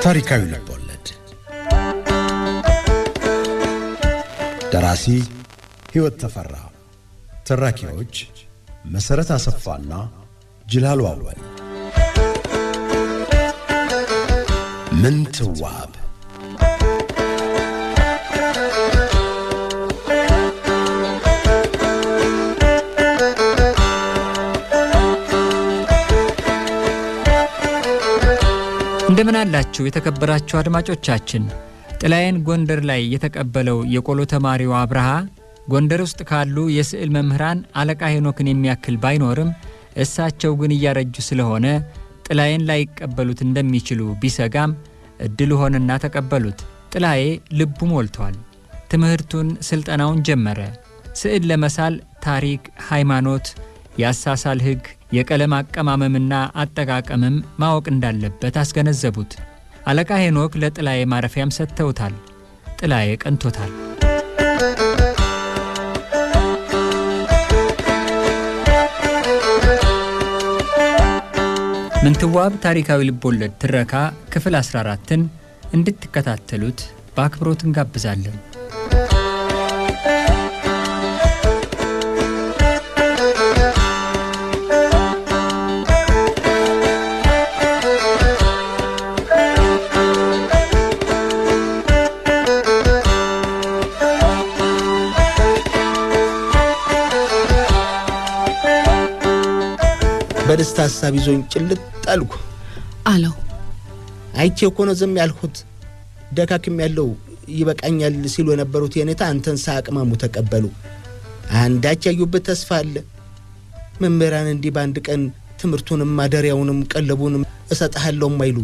ታሪካዊ ልቦለድ ደራሲ ሕይወት ተፈራ ተራኪዎች መሰረት አሰፋና ጅላሉ አወል ምንትዋብ እንደምን አላችሁ የተከበራችሁ አድማጮቻችን። ጥላዬን ጎንደር ላይ የተቀበለው የቆሎ ተማሪው አብርሃ ጎንደር ውስጥ ካሉ የስዕል መምህራን አለቃ ሄኖክን የሚያክል ባይኖርም እሳቸው ግን እያረጁ ስለሆነ ጥላዬን ላይ ይቀበሉት እንደሚችሉ ቢሰጋም እድል ሆነና ተቀበሉት። ጥላዬ ልቡ ሞልቷል። ትምህርቱን ስልጠናውን ጀመረ። ስዕል ለመሳል ታሪክ፣ ሃይማኖት፣ ያሳሳል ህግ፣ የቀለም አቀማመምና አጠቃቀምም ማወቅ እንዳለበት አስገነዘቡት። አለቃ ሄኖክ ለጥላዬ ማረፊያም ሰጥተውታል። ጥላዬ ቀንቶታል። ምንትዋብ ታሪካዊ ልቦለድ ትረካ ክፍል 14ን እንድትከታተሉት በአክብሮት እንጋብዛለን። በደስታ ሐሳብ ይዞኝ ጭልጥ አልኩ አለው። አይቼ እኮ ነው ዝም ያልኩት። ደካክም ያለው ይበቃኛል ሲሉ የነበሩት የኔታ አንተን ሳቅማሙ ተቀበሉ። አንዳች ያዩበት ተስፋ አለ። መምህራን እንዲህ በአንድ ቀን ትምህርቱንም ማደሪያውንም ቀለቡንም እሰጥሃለሁ ማይሉ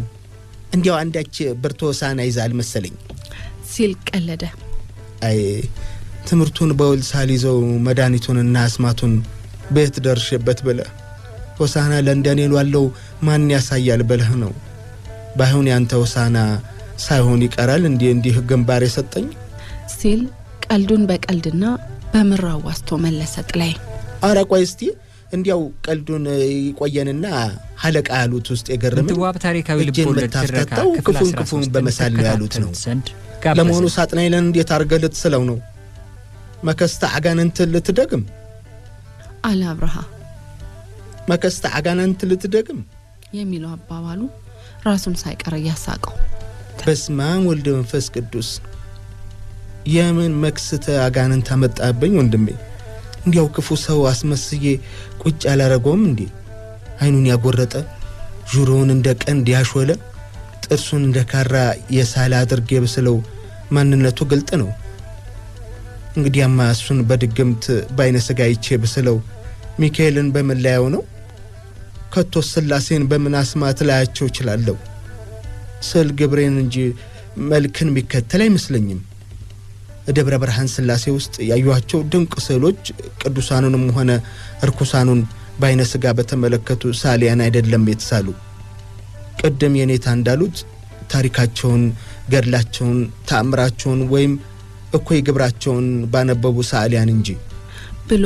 እንዲያው አንዳች ብርቱ ሳና ይዛል መሰለኝ ሲል ቀለደ። አይ ትምህርቱን በውል ሳልይዘው መድኃኒቱንና አስማቱን ቤት ደርሼበት ብለ ወሳና ለንደን ይሏለው ማን ያሳያል በለህ ነው። ባይሆን ያንተ ወሳና ሳይሆን ይቀራል እንዲህ ግንባር የሰጠኝ ሲል ቀልዱን በቀልድና በምራው ዋስቶ መለሰ ጥላዬ። አረ ቆይ እስቲ እንዲያው ቀልዱን ይቆየንና ሐለቃ ያሉት ውስጥ የገረመኝ ምንትዋብ ታሪካዊ ልቦለድ ትረካ ክፉን በመሳል ያሉት ነው። ለመሆኑ ሳጥናይለን እንዴት አርገህ ልትስለው ነው? መከስተ አጋንንት ልትደግም አለ አብርሃ። መከስተ አጋንንት ልትደግም የሚለው አባባሉ ራሱን ሳይቀር ያሳቀው። በስመ አብ ወልድ መንፈስ ቅዱስ የምን መክስተ አጋንንት አመጣብኝ ወንድሜ? እንዲያው ክፉ ሰው አስመስዬ ቁጭ አላረገውም እንዴ? አይኑን ያጎረጠ ጆሮውን እንደ ቀንድ ያሾለ ጥርሱን እንደ ካራ የሳለ አድርጌ ብስለው ማንነቱ ግልጥ ነው። እንግዲያማ እሱን በድግምት ባይነ ስጋ ይቼ ብስለው ሚካኤልን በመላያው ነው? ከቶ ስላሴን በምን አስማት ላያቸው ይችላልው? ስል ግብሬን እንጂ መልክን የሚከተል አይመስለኝም። ደብረ ብርሃን ስላሴ ውስጥ ያዩዋቸው ድንቅ ስዕሎች ቅዱሳኑንም ሆነ እርኩሳኑን ባይነ ስጋ በተመለከቱ ሳሊያን አይደለም የተሳሉ። ቀደም የኔታ እንዳሉት ታሪካቸውን፣ ገድላቸውን፣ ተአምራቸውን ወይም እኮይ ግብራቸውን ባነበቡ ሳሊያን እንጂ ብሎ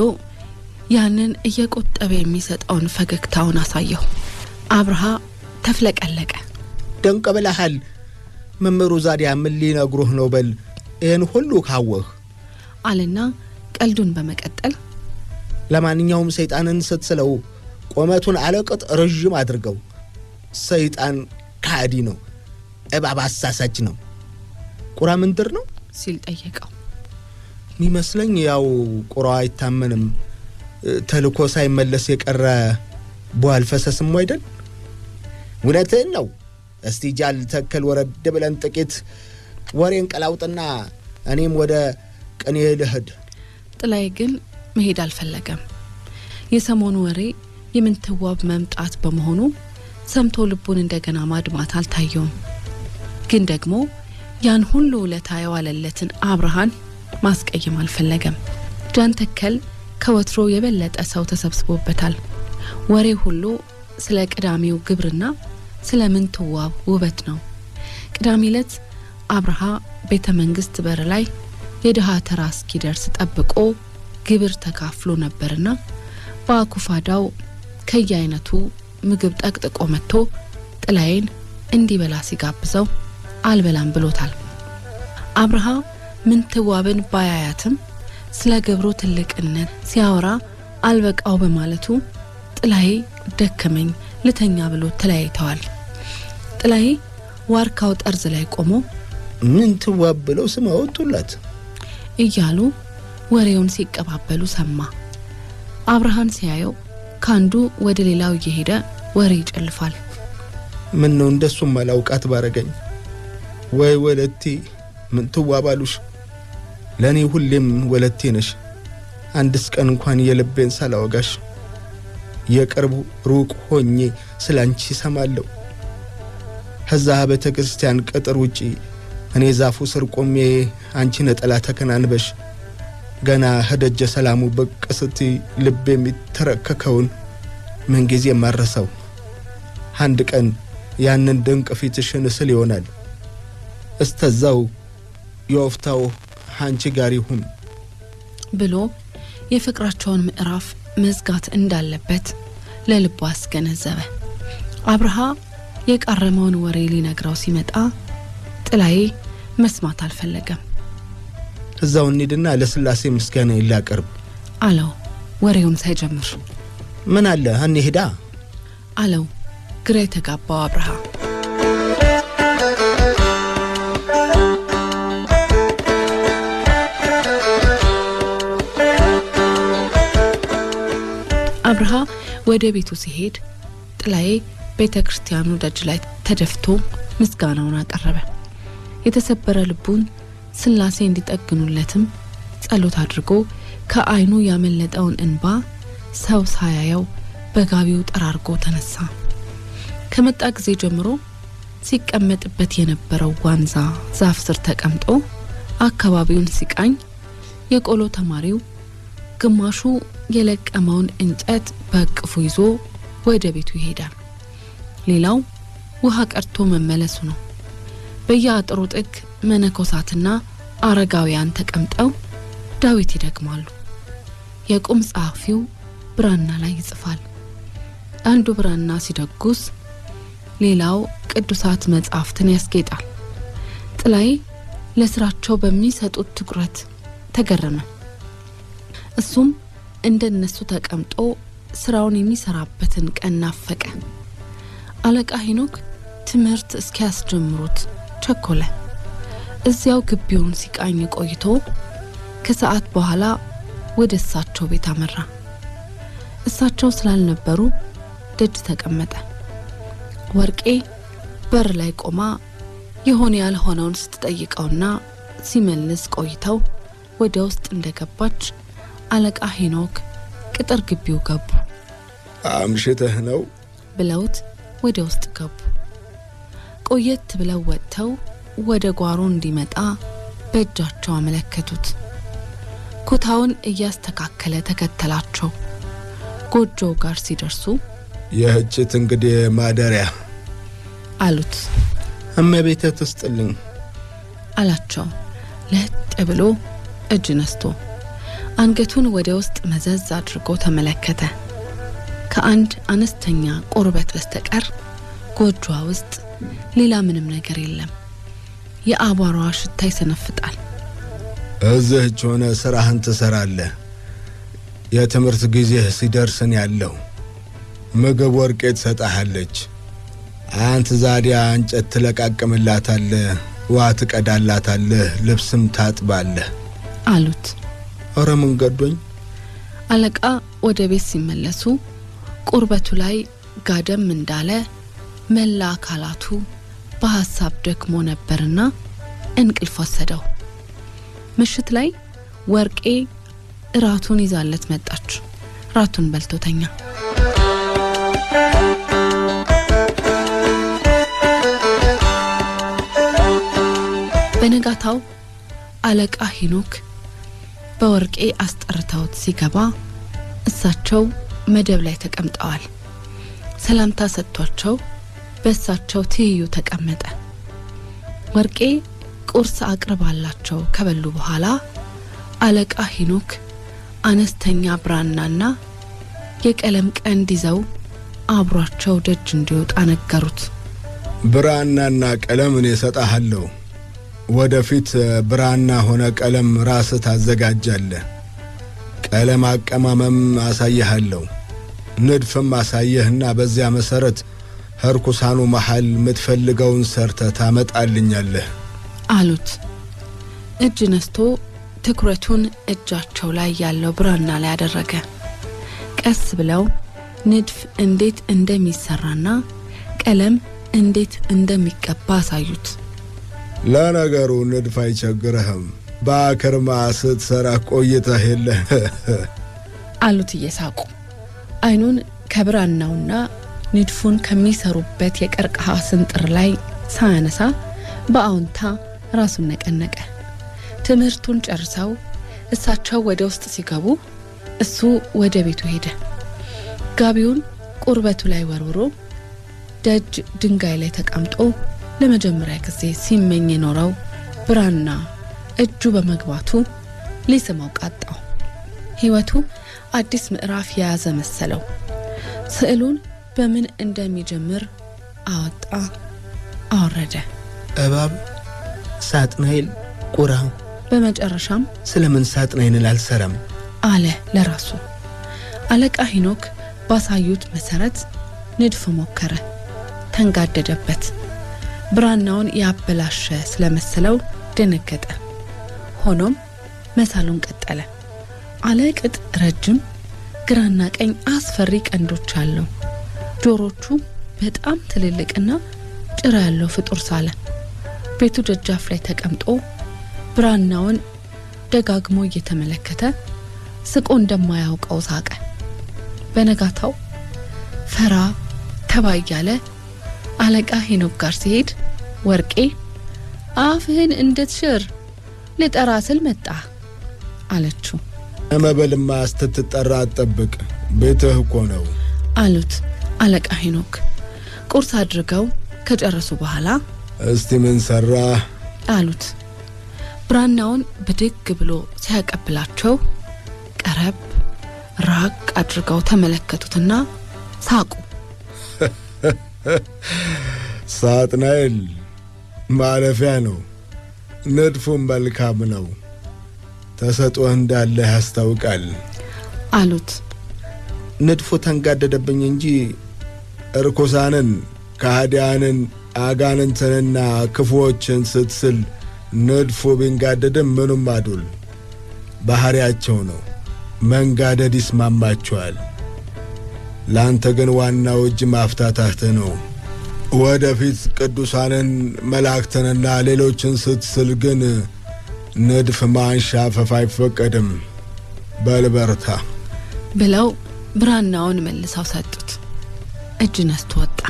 ያንን እየቆጠበ የሚሰጠውን ፈገግታውን አሳየው። አብርሃ ተፍለቀለቀ። ደንቀ ብለሃል መምህሩ ዛዲያ ምን ሊነግሩህ ነው? በል ይህን ሁሉ ካወህ አለና ቀልዱን በመቀጠል ለማንኛውም ሰይጣንን ስትስለው ቆመቱን አለቅጥ ረጅም አድርገው። ሰይጣን ካዲ ነው፣ እባብ አሳሳች ነው። ቁራ ምንድር ነው ሲል ጠየቀው። ሚመስለኝ ያው ቁራ አይታመንም ተልኮ ሳይመለስ የቀረ ቦአል ፈሰስም አይደል? እውነትህን ነው። እስቲ ጃል ተከል ወረድ ብለን ጥቂት ወሬን ቀላውጥና እኔም ወደ ቀኔ ልሄድ። ጥላዬ ግን መሄድ አልፈለገም። የሰሞኑ ወሬ የምንትዋብ መምጣት በመሆኑ ሰምቶ ልቡን እንደገና ማድማት አልታየውም። ግን ደግሞ ያን ሁሉ ውለታ የዋለለትን አብርሃን ማስቀየም አልፈለገም። ጃን ተከል ከወትሮ የበለጠ ሰው ተሰብስቦበታል። ወሬ ሁሉ ስለ ቅዳሜው ግብርና ስለ ምንትዋብ ውበት ነው። ቅዳሜ ዕለት አብርሃ ቤተ መንግስት በር ላይ የድሃ ተራ እስኪደርስ ጠብቆ ግብር ተካፍሎ ነበርና በአኩፋዳው ከየአይነቱ ምግብ ጠቅጥቆ መጥቶ ጥላዬን እንዲበላ ሲጋብዘው አልበላም ብሎታል። አብርሃ ምንትዋብን ባያያትም ስለ ግብሩ ትልቅነት ሲያወራ አልበቃው በማለቱ ጥላዬ ደከመኝ ልተኛ ብሎ ተለያይተዋል። ጥላዬ ዋርካው ጠርዝ ላይ ቆሞ ምንትዋብ ብለው ስም አወጡላት እያሉ ወሬውን ሲቀባበሉ ሰማ። አብርሃን ሲያየው ካንዱ ወደ ሌላው እየሄደ ወሬ ይጨልፋል። ምን ነው እንደሱም ማላውቃት ባረገኝ ወይ ወለቴ ምንትዋብ አሉሽ። ለኔ ሁሌም ወለቴ ነሽ። አንድስ ቀን እንኳን የልቤን ሳላወጋሽ የቅርቡ ሩቅ ሆኜ ስላንቺ ሰማለሁ። ከዛ ቤተክርስቲያን ቅጥር ውጪ እኔ ዛፉ ስር ቆሜ አንቺ ነጠላ ተከናንበሽ ገና ሄደጀ ሰላሙ በቅስቲ ልብ የሚተረከከውን ምን ጊዜ ማረሰው። አንድ ቀን ያንን ድንቅ ፊትሽን ስል ይሆናል። እስተዛው የወፍታው አንቺ ጋር ይሁን ብሎ የፍቅራቸውን ምዕራፍ መዝጋት እንዳለበት ለልቡ አስገነዘበ። አብርሃ የቃረመውን ወሬ ሊነግረው ሲመጣ ጥላዬ መስማት አልፈለገም። እዛው እንሂድና ለስላሴ ምስጋና ይላቀርብ አለው ወሬውን ሳይጀምር። ምን አለ እንሂዳ አለው ግራ የተጋባው አብርሃ። አብርሃ ወደ ቤቱ ሲሄድ ጥላዬ ቤተክርስቲያኑ ደጅ ላይ ተደፍቶ ምስጋናውን አቀረበ። የተሰበረ ልቡን ስላሴ እንዲጠግኑለትም ጸሎት አድርጎ ከአይኑ ያመለጠውን እንባ ሰው ሳያየው በጋቢው ጠራርጎ ተነሳ። ከመጣ ጊዜ ጀምሮ ሲቀመጥበት የነበረው ዋንዛ ዛፍ ስር ተቀምጦ አካባቢውን ሲቃኝ የቆሎ ተማሪው ግማሹ የለቀመውን እንጨት በቅፉ ይዞ ወደ ቤቱ ይሄዳል። ሌላው ውሃ ቀርቶ መመለሱ ነው። በየአጥሩ ጥግ መነኮሳትና አረጋውያን ተቀምጠው ዳዊት ይደግማሉ። የቁም ጸሐፊው ብራና ላይ ይጽፋል። አንዱ ብራና ሲደጉስ ሌላው ቅዱሳት መጻሕፍትን ያስጌጣል። ጥላዬ ለስራቸው በሚሰጡት ትኩረት ተገረመ። እሱም እንደነሱ ተቀምጦ ስራውን የሚሰራበትን ቀን ናፈቀ። አለቃ ሄኖክ ትምህርት እስኪያስጀምሩት ቸኮለ። እዚያው ግቢውን ሲቃኝ ቆይቶ ከሰዓት በኋላ ወደ እሳቸው ቤት አመራ። እሳቸው ስላልነበሩ ደጅ ተቀመጠ። ወርቄ በር ላይ ቆማ የሆነ ያልሆነውን ስትጠይቀውና ሲመልስ ቆይተው ወደ ውስጥ እንደገባች አለቃ ሄኖክ ቅጥር ግቢው ገቡ። አምሽተህ ነው ብለውት ወደ ውስጥ ገቡ። ቆየት ብለው ወጥተው ወደ ጓሮ እንዲመጣ በእጃቸው አመለከቱት። ኩታውን እያስተካከለ ተከተላቸው። ጎጆው ጋር ሲደርሱ የህጭት እንግዲህ ማደሪያ አሉት። እመቤቴ ትስጥልኝ አላቸው ለጥ ብሎ እጅ ነስቶ። አንገቱን ወደ ውስጥ መዘዝ አድርጎ ተመለከተ። ከአንድ አነስተኛ ቁርበት በስተቀር ጎጆዋ ውስጥ ሌላ ምንም ነገር የለም። የአቧራዋ ሽታ ይሰነፍጣል። እዚህች ሆነ ስራህን ትሰራለህ። የትምህርት ጊዜ ሲደርስን ያለው ምግብ ወርቄ ትሰጣለች። አንተ ዛዲያ እንጨት ትለቃቅምላታለህ፣ ውሃ ትቀዳላታለህ፣ ልብስም ታጥባለህ አሉት። ኧረ ምን ገዶኝ። አለቃ ወደ ቤት ሲመለሱ ቁርበቱ ላይ ጋደም እንዳለ መላ አካላቱ በሐሳብ ደክሞ ነበርና እንቅልፍ ወሰደው። ምሽት ላይ ወርቄ ራቱን ይዛለት መጣች። ራቱን በልቶተኛ። በነጋታው አለቃ ሄኖክ በወርቄ አስጠርተውት ሲገባ እሳቸው መደብ ላይ ተቀምጠዋል። ሰላምታ ሰጥቷቸው በእሳቸው ትይዩ ተቀመጠ። ወርቄ ቁርስ አቅርባላቸው ከበሉ በኋላ አለቃ ሄኖክ አነስተኛ ብራናና የቀለም ቀንድ ይዘው አብሯቸው ደጅ እንዲወጣ ነገሩት። ብራናና ቀለም እኔ ሰጣሃለሁ። ወደፊት ብራና ሆነ ቀለም ራስህ ታዘጋጃለህ። ቀለም አቀማመም አሳይሃለሁ። ንድፍም አሳየህና በዚያ መሰረት ርኩሳኑ መሃል የምትፈልገውን ሰርተህ ታመጣልኛለህ አሉት። እጅ ነስቶ ትኩረቱን እጃቸው ላይ ያለው ብራና ላይ አደረገ። ቀስ ብለው ንድፍ እንዴት እንደሚሰራና ቀለም እንዴት እንደሚቀባ አሳዩት። ለነገሩ ንድፍ አይቸግርህም፣ በአክርማ ስትሰራ ቆይተህ የለ አሉት እየሳቁ። አይኑን ከብራናውና ንድፉን ከሚሰሩበት የቀርቀሃ ስንጥር ላይ ሳያነሳ በአዎንታ ራሱን ነቀነቀ። ትምህርቱን ጨርሰው እሳቸው ወደ ውስጥ ሲገቡ እሱ ወደ ቤቱ ሄደ። ጋቢውን ቁርበቱ ላይ ወርውሮ ደጅ ድንጋይ ላይ ተቀምጦ ለመጀመሪያ ጊዜ ሲመኝ የኖረው ብራና እጁ በመግባቱ ሊስመው ቃጣው። ሕይወቱ አዲስ ምዕራፍ የያዘ መሰለው። ስዕሉን በምን እንደሚጀምር አወጣ አወረደ። እባብ፣ ሳጥናኤል፣ ቁራ፣ በመጨረሻም ስለምን ሳጥናኤልን አልሰራም አለ ለራሱ። አለቃ ሄኖክ ባሳዩት መሰረት ንድፍ ሞከረ። ተንጋደደበት። ብራናውን ያበላሸ ስለመሰለው ደነገጠ። ሆኖም መሳሉን ቀጠለ። አለቅጥ ረጅም ግራና ቀኝ አስፈሪ ቀንዶች አለው። ጆሮቹ በጣም ትልልቅና ጭራ ያለው ፍጡር ሳለ ቤቱ ደጃፍ ላይ ተቀምጦ ብራናውን ደጋግሞ እየተመለከተ ስቆ እንደማያውቀው ሳቀ። በነጋታው ፈራ ተባ እያለ አለቃ ሄኖክ ጋር ሲሄድ ወርቄ አፍህን እንድትሽር ልጠራ ስል መጣ አለችው። መበልማ ስትጠራ አትጠብቅ፣ ቤትህ እኮ ነው አሉት አለቃ ሄኖክ። ቁርስ አድርገው ከጨረሱ በኋላ እስቲ ምን ሰራ አሉት። ብራናውን ብድግ ብሎ ሲያቀብላቸው ቀረብ ራቅ አድርገው ተመለከቱትና ሳቁ። ሳጥናኤል ማለፊያ ነው፣ ንድፉም መልካም ነው፣ ተሰጥኦህ እንዳለ ያስታውቃል አሉት። ንድፉ ተንጋደደብኝ እንጂ ርኩሳንን፣ ከሃዲያንን፣ አጋንንትንና ክፉዎችን ስትስል ንድፉ ቢንጋደድም ምኑም አዱል ባህሪያቸው ነው። መንጋደድ ይስማማቸዋል። ላንተ ግን ዋናው እጅ ማፍታታህ ነው። ወደፊት ቅዱሳንን፣ መላእክትንና ሌሎችን ስትስል ግን ንድፍ ማንሻፈፍ አይፈቀድም። በልበርታ ብለው ብራናውን መልሰው ሰጡት። እጅ ነስቶ ወጣ።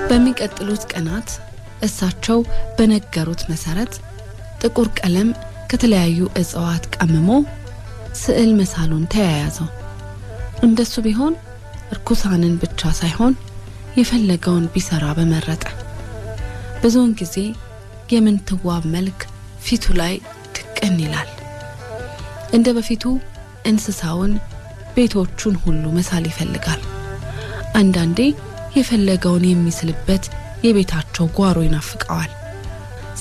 በሚቀጥሉት ቀናት እሳቸው በነገሩት መሰረት ጥቁር ቀለም ከተለያዩ እጽዋት ቀምሞ ስዕል መሳሉን ተያያዘው። እንደሱ ቢሆን ርኩሳንን ብቻ ሳይሆን የፈለገውን ቢሰራ በመረጠ። ብዙውን ጊዜ የምንትዋብ መልክ ፊቱ ላይ ድቅን ይላል። እንደ በፊቱ እንስሳውን፣ ቤቶቹን ሁሉ መሳል ይፈልጋል። አንዳንዴ የፈለገውን የሚስልበት የቤታቸው ጓሮ ይናፍቀዋል።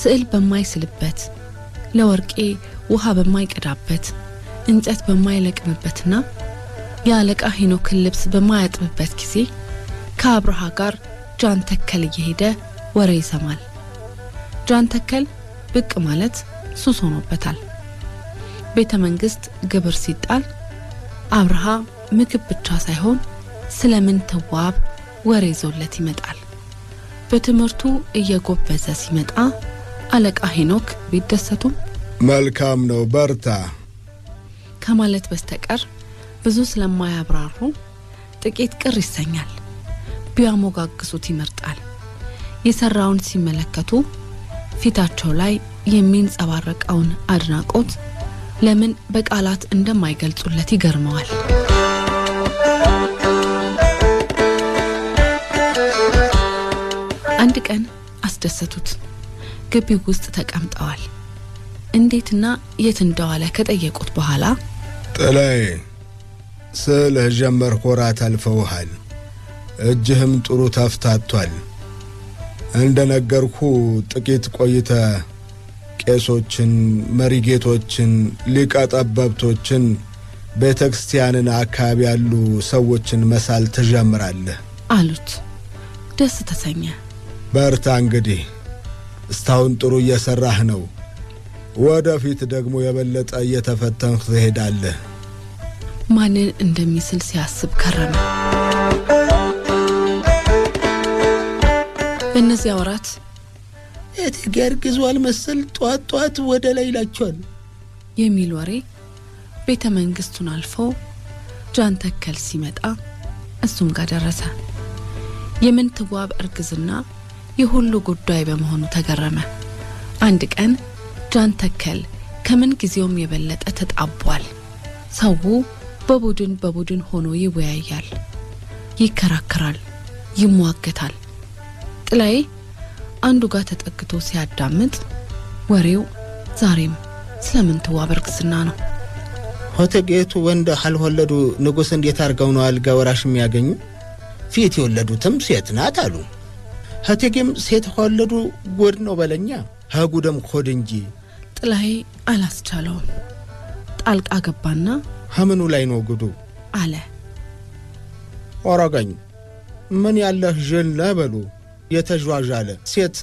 ስዕል በማይስልበት፣ ለወርቄ ውሃ በማይቀዳበት፣ እንጨት በማይለቅምበትና የአለቃ ሄኖክን ልብስ በማያጥብበት ጊዜ ከአብርሃ ጋር ጃን ተከል እየሄደ ወሬ ይሰማል። ጃን ተከል ብቅ ማለት ሱስ ሆኖበታል። ቤተ መንግስት ግብር ሲጣል አብርሃ ምግብ ብቻ ሳይሆን ስለምን ትዋብ ወሬ ይዞለት ይመጣል። በትምህርቱ እየጎበዘ ሲመጣ አለቃ ሄኖክ ቢደሰቱም መልካም ነው በርታ ከማለት በስተቀር ብዙ ስለማያብራሩ ጥቂት ቅር ይሰኛል። ቢያሞጋግሱት ይመርጣል። የሰራውን ሲመለከቱ ፊታቸው ላይ የሚንጸባረቀውን አድናቆት ለምን በቃላት እንደማይገልጹለት ይገርመዋል። አንድ ቀን አስደሰቱት። ግቢው ውስጥ ተቀምጠዋል። እንዴትና የት እንደዋለ ከጠየቁት በኋላ ጥላይ ስለ ጀመር ኮራት አልፈውሃል። እጅህም ጥሩ ተፍታቷል። እንደነገርኩ ጥቂት ቆይተ ቄሶችን፣ መሪጌቶችን፣ ሊቀጠበብቶችን፣ ቤተክርስቲያንን አካባቢ ያሉ ሰዎችን መሳል ትጀምራለህ አሉት። ደስ ተሰኘ። በርታ እንግዲህ እስካሁን ጥሩ እየሰራህ ነው። ወደፊት ደግሞ የበለጠ እየተፈተንህ ትሄዳለህ። ማንን እንደሚስል ሲያስብ ከረመ። በእነዚያ ወራት እቴጌ አርግዟል መሰል ጧት ወደ ላይ ይላቸዋል የሚል ወሬ ቤተ መንግስቱን አልፎ ጃንተከል ሲመጣ እሱም ጋር ደረሰ። የምንትዋብ እርግዝና የሁሉ ጉዳይ በመሆኑ ተገረመ። አንድ ቀን ጃንተከል ከምን ጊዜውም የበለጠ ተጣቧል። ሰው በቡድን ሆኖ ይወያያል፣ ይከራከራል፣ ይሟገታል። ጥላይ አንዱ ጋር ተጠግቶ ሲያዳምጥ ወሬው ዛሬም ስለምንትዋብ እርግዝና ነው። እቴጌቱ ወንድ ካልወለዱ ንጉስ እንዴት አርገው ነው አልጋ ወራሽ የሚያገኙ? ፊት የወለዱትም ሴት ናት አሉ። እቴጌም ሴት ከወለዱ ጎድ ነው በለኛ፣ ሀጉደም ኮድ እንጂ። ጥላይ አላስቻለውም። ጣልቃ ገባና ሀምኑ ላይ ነው ጉዱ አለ። ወራጋኝ ምን ያለህ ጀለ በሉ የተጇዣለ ሴት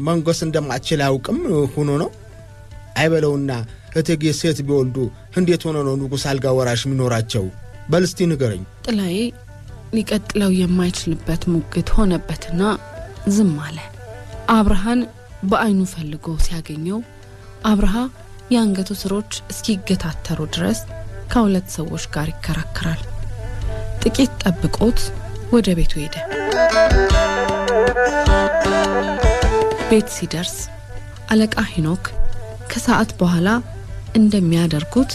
መንጎስ እንደማትችል አውቅም ሆኖ ነው አይበለውና እቴጌ ሴት ቢወልዱ እንዴት ሆኖ ነው ንጉስ አልጋ ወራሽ የሚኖራቸው? በልስቲ ንገረኝ። ጥላይ ሊቀጥለው የማይችልበት ሙግት ሆነበትና ዝም አለ። አብርሃን በአይኑ ፈልጎ ሲያገኘው አብርሃ የአንገቱ ስሮች እስኪገታተሩ ድረስ ከሁለት ሰዎች ጋር ይከራከራል። ጥቂት ጠብቆት ወደ ቤቱ ሄደ። ቤት ሲደርስ አለቃ ሄኖክ ከሰዓት በኋላ እንደሚያደርጉት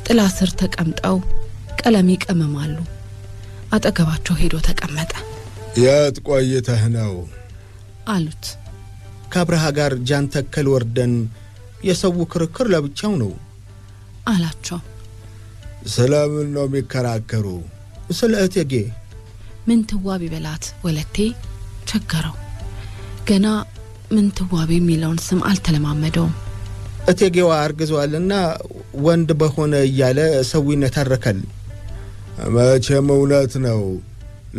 ጥላ ስር ተቀምጠው ቀለም ይቀመማሉ። አጠገባቸው ሄዶ ተቀመጠ። የት ቆይተህ ነው አሉት። ከአብርሃ ጋር ጃንተከል ወርደን የሰው ክርክር ለብቻው ነው አላቸው። ስለምን ነው የሚከራከሩ? ስለ እቴጌ። ምንትዋብ ይበላት ወለቴ ቸገረው። ገና ምንትዋብ የሚለውን ስም አልተለማመደውም። እቴጌዋ አርግዟልና ወንድ በሆነ እያለ ሰውነት አረከል። መቼም እውነት ነው።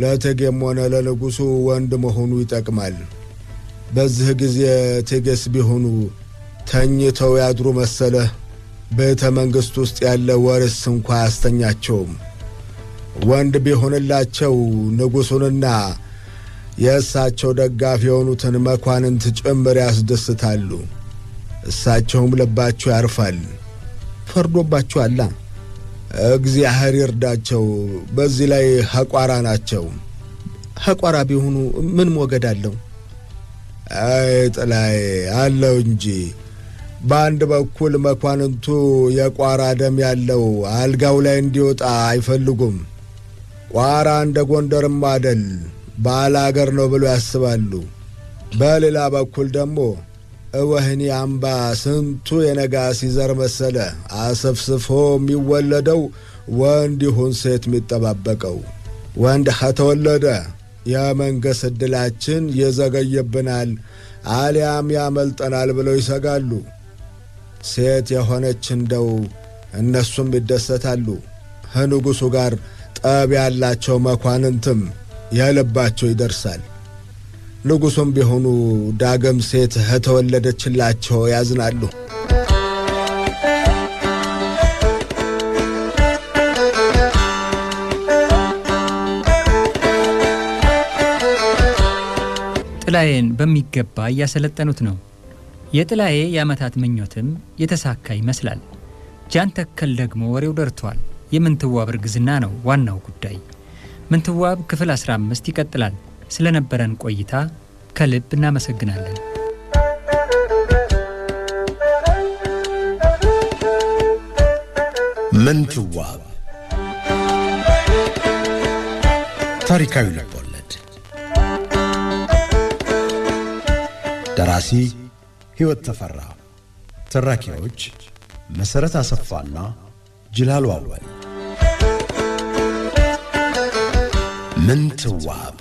ለእቴጌም ሆነ ለንጉሱ ወንድ መሆኑ ይጠቅማል። በዚህ ጊዜ እቴጌስ ቢሆኑ ተኝተው ያድሩ መሰለ። ቤተ መንግስት ውስጥ ያለ ወርስ እንኳ አስተኛቸውም። ወንድ ቢሆንላቸው ንጉሱንና የእሳቸው ደጋፊ የሆኑትን መኳንንት ጭምር ያስደስታሉ። እሳቸውም ልባቸው ያርፋል። ፈርዶባቸዋል። እግዚአብሔር ይርዳቸው። በዚህ ላይ ሐቋራ ናቸው። ሐቋራ ቢሆኑ ምን ሞገድ አለው? አይ ጥላይ አለው እንጂ። በአንድ በኩል መኳንንቱ የቋራ ደም ያለው አልጋው ላይ እንዲወጣ አይፈልጉም። ቋራ እንደ ጎንደርም አይደል ባለ አገር ነው ብሎ ያስባሉ። በሌላ በኩል ደግሞ ወህኒ አምባ ስንቱ የነጋሲ ዘር መሰለ አሰፍስፎ የሚወለደው ወንድ ይሁን ሴት የሚጠባበቀው። ወንድ ከተወለደ የመንገስ ዕድላችን ይዘገይብናል አሊያም ያመልጠናል ብለው ይሰጋሉ። ሴት የሆነች እንደው እነሱም ይደሰታሉ። ከንጉሱ ጋር ጠብ ያላቸው መኳንንትም የልባቸው ይደርሳል። ንጉሱም ቢሆኑ ዳግም ሴት ከተወለደችላቸው ያዝናሉ። ጥላዬን በሚገባ እያሰለጠኑት ነው። የጥላዬ የዓመታት ምኞትም የተሳካ ይመስላል። ጃንተከል ደግሞ ወሬው ደርቷል። የምንትዋብ እርግዝና ነው ዋናው ጉዳይ። ምንትዋብ ክፍል 15 ይቀጥላል። ስለነበረን ቆይታ ከልብ እናመሰግናለን። ምንትዋብ ታሪካዊ ልቦለድ። ደራሲ ሕይወት ተፈራ። ተራኪዎች መሰረት አሰፋና ጅላሉ አወል ምንትዋብ